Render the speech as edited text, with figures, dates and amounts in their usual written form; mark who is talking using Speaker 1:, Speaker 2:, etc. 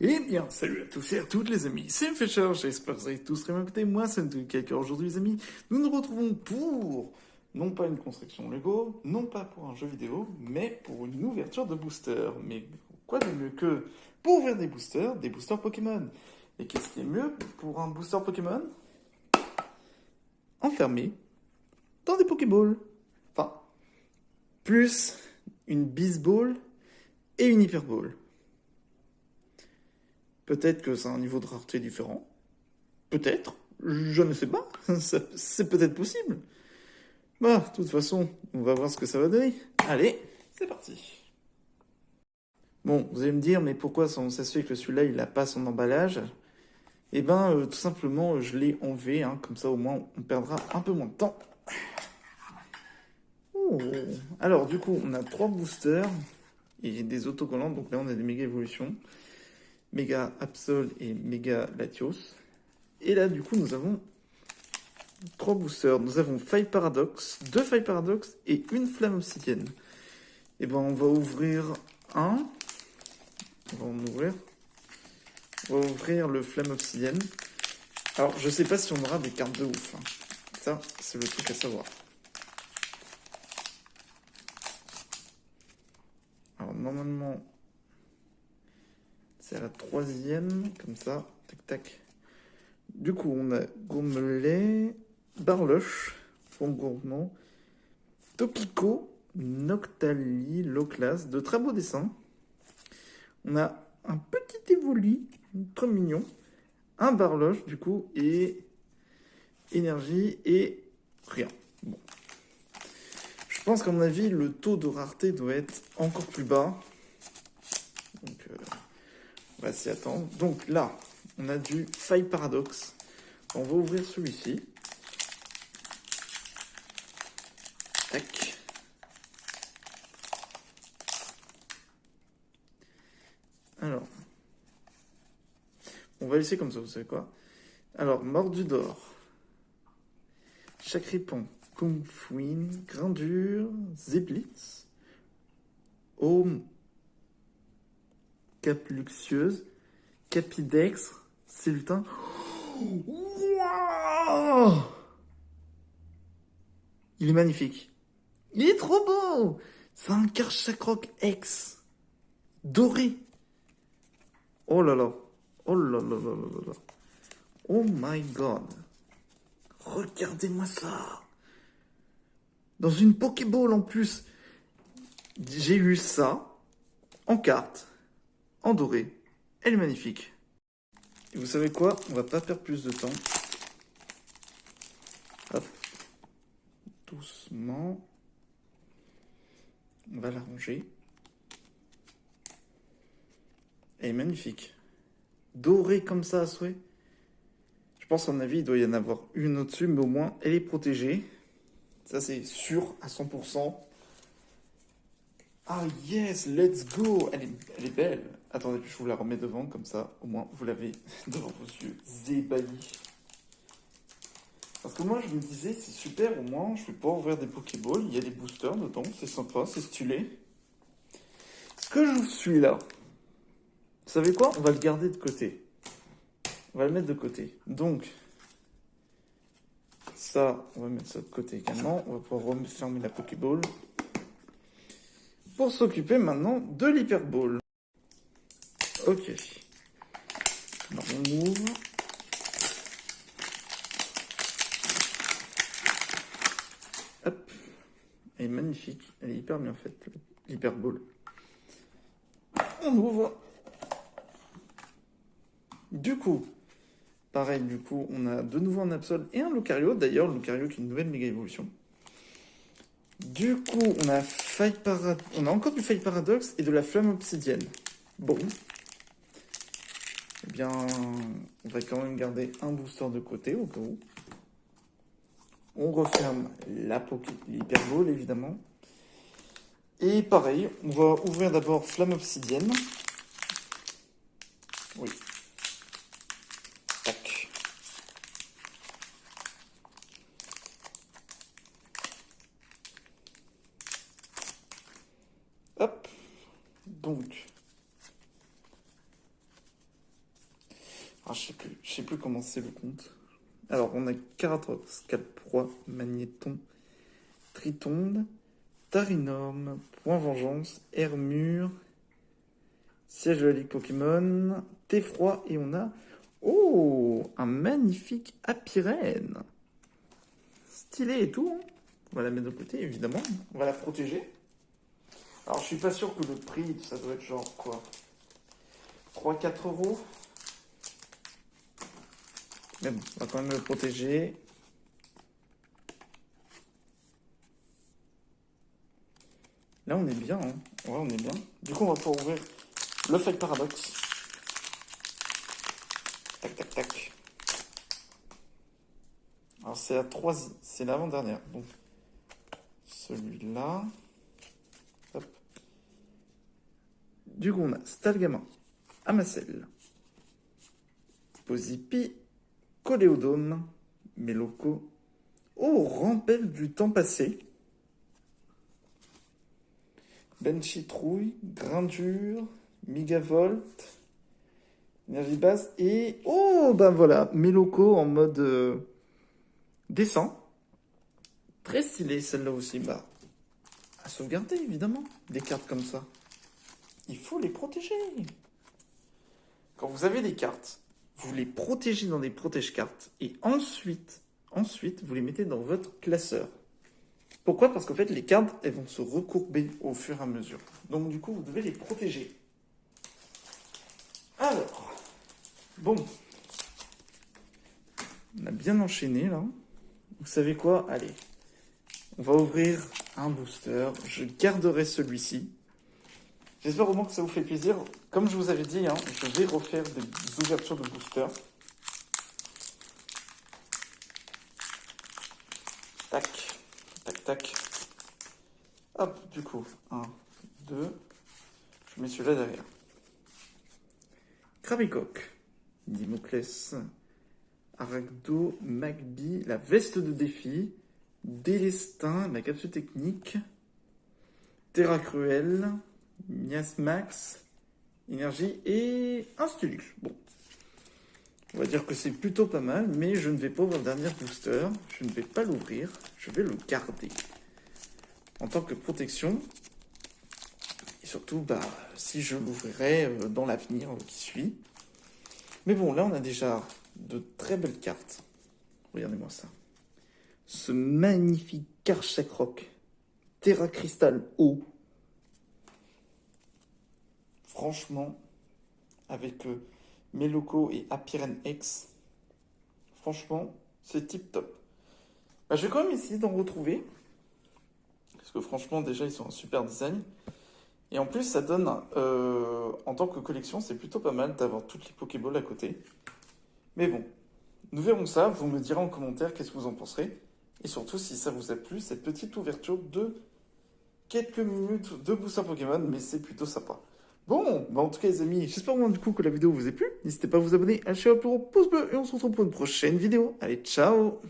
Speaker 1: Eh bien, salut à tous et à toutes les amis, c'est Fisher, j'espère que vous allez tous très bien écouter. Moi, c'est Quelqu'un aujourd'hui les amis. Nous nous retrouvons pour, non pas une construction Lego, non pas pour un jeu vidéo, mais pour une ouverture de booster. Mais quoi de mieux que pour ouvrir des boosters Pokémon. Et qu'est-ce qui est mieux pour un booster Pokémon? Enfermé dans des Pokéballs. Enfin, plus une Beast et une Hyper Ball. Peut-être que c'est un niveau de rareté différent. Peut-être. Je ne sais pas. C'est peut-être possible. Bah, de toute façon, on va voir ce que ça va donner. Allez, c'est parti. Bon, vous allez me dire, mais pourquoi ça se fait que celui-là, il n'a pas son emballage? Eh ben, tout simplement, je l'ai enlevé, hein, comme ça au moins on perdra un peu moins de temps. Oh. Alors, du coup, on a 3 boosters et des autocollants. Donc là, on a des méga évolutions. Méga Absol et Méga Latios. Et là, du coup, nous avons 3 boosters. Nous avons Faille Paradox, 2 Faille Paradox et une Flamme Obsidienne. Et ben, on va ouvrir un. On va en ouvrir. On va ouvrir le Flamme Obsidienne. Alors, je sais pas si on aura des cartes de ouf. Hein. Ça, c'est le truc à savoir. Alors, normalement, c'est à la 3e, comme ça. Tac, tac. Du coup, on a Gourmelet, Barloche, Fond Gourmand, Tokiko, Noctali, Loclas, de très beaux dessins. On a un petit Évoli, très mignon, un Barloche, du coup, et énergie et rien. Bon. Je pense qu'à mon avis, le taux de rareté doit être encore plus bas. Donc, on va s'y attendre. Donc là, on a du Faille Paradox. On va ouvrir celui-ci. Tac. Alors, on va laisser comme ça, vous savez quoi? Alors, Mordu d'or, Chacripant, Kumfwin, Grindure, Zeblitz, Home, Capluxieuse, Capidex, Célutin. Wow, il est magnifique. Il est trop beau. C'est un Karchakroc X. Doré. Oh là là. Oh là là là là là. Oh my god. Regardez-moi ça. Dans une Pokéball en plus. J'ai eu ça en carte, en doré. Elle est magnifique. Et vous savez quoi? On va pas perdre plus de temps. Hop. Doucement. On va la ranger. Elle est magnifique. Dorée comme ça à souhait. Je pense qu'à mon avis, il doit y en avoir une au-dessus, mais au moins, elle est protégée. Ça, c'est sûr à 100%. Ah yes, let's go! Elle est belle. Attendez, je vous la remets devant, comme ça, au moins, vous l'avez devant vos yeux. Zébahi. Parce que moi, je me disais, c'est super, au moins, je vais pouvoir ouvrir des Pokéballs. Il y a des boosters dedans, c'est sympa, c'est stylé. Ce que je suis là, vous savez quoi? On va le garder de côté. On va le mettre de côté. Donc, ça, on va mettre ça de côté également. On va pouvoir refermer la Pokéball. Pour s'occuper maintenant de l'Hyperball. Ok. Alors, on ouvre. Hop. Elle est magnifique. Elle est hyper bien faite, l'Hyperball. On ouvre. Du coup, pareil, on a de nouveau un Absol et un Lucario. D'ailleurs, le Lucario qui est une nouvelle méga évolution. Du coup, on a encore du Faille Paradox et de la Flamme Obsidienne. Bon. Eh bien, on va quand même garder un booster de côté au cas où. On referme l'Hyperball, évidemment. Et pareil, on va ouvrir d'abord Flamme Obsidienne. Oui. Tac. Hop. Donc, Ah, je sais plus comment c'est le compte. Alors, on a Caratox, Calproie, Magnéton, Tritonde, Tarinorme, Point Vengeance, Hermure, Siège de la Ligue Pokémon, Teffroi, et on a... Oh, un magnifique Apirène. Stylé et tout, hein. On va la mettre de côté, évidemment. On va la protéger. Alors, je suis pas sûr que le prix, ça doit être genre quoi, 3-4 euros. Mais bon, on va quand même le protéger. Là, on est bien, hein. Ouais, on est bien. Du coup, on va pouvoir ouvrir le Fake Paradox. Tac, tac, tac. Alors, c'est l'avant-dernière. Donc, celui-là. Hop. Du coup, on a Stalgamin, Amacel, Pozipi, Coléodome, Méloco. Oh, Rampel du temps passé. Benchitrouille, Grindure, Migavolt, Énergie basse et... Oh, ben voilà, Méloco en mode descend. Très stylé celle-là aussi. Bah, à sauvegarder évidemment, des cartes comme ça. Il faut les protéger. Quand vous avez des cartes, vous les protégez dans des protège-cartes et ensuite, vous les mettez dans votre classeur. Pourquoi? Parce qu'en fait, les cartes, elles vont se recourber au fur et à mesure. Donc, du coup, vous devez les protéger. Alors, bon. On a bien enchaîné, là. Vous savez quoi? Allez, on va ouvrir un booster. Je garderai celui-ci. J'espère vraiment que ça vous fait plaisir. Comme je vous avais dit, hein, je vais refaire des ouvertures de booster. Tac, tac, tac. Hop, du coup, 1, 2. Je mets celui-là derrière. Krabicoque, Dimoclès, Aragdo, Magby, la veste de défi, Délestin, la capsule technique, Terra Cruel, Miasmax, Énergie et un Stylux. Bon, on va dire que c'est plutôt pas mal, mais je ne vais pas ouvrir le dernier booster, je ne vais pas l'ouvrir, je vais le garder en tant que protection. Et surtout, bah, si je l'ouvrirai dans l'avenir qui suit. Mais bon, là, on a déjà de très belles cartes. Regardez-moi ça. Ce magnifique Karchak Terra Crystal O. Franchement, avec Méloco et Apirène X, franchement, c'est tip top. Bah, je vais quand même essayer d'en retrouver. Parce que franchement, déjà, ils sont un super design. Et en plus, ça donne, en tant que collection, c'est plutôt pas mal d'avoir toutes les Pokéballs à côté. Mais bon, nous verrons ça. Vous me direz en commentaire qu'est-ce que vous en penserez. Et surtout, si ça vous a plu, cette petite ouverture de quelques minutes de booster Pokémon, mais c'est plutôt sympa. Bon, bah en tout cas les amis, j'espère du coup que la vidéo vous a plu. N'hésitez pas à vous abonner, à lâcher un plus gros pouce bleu et on se retrouve pour une prochaine vidéo. Allez, ciao!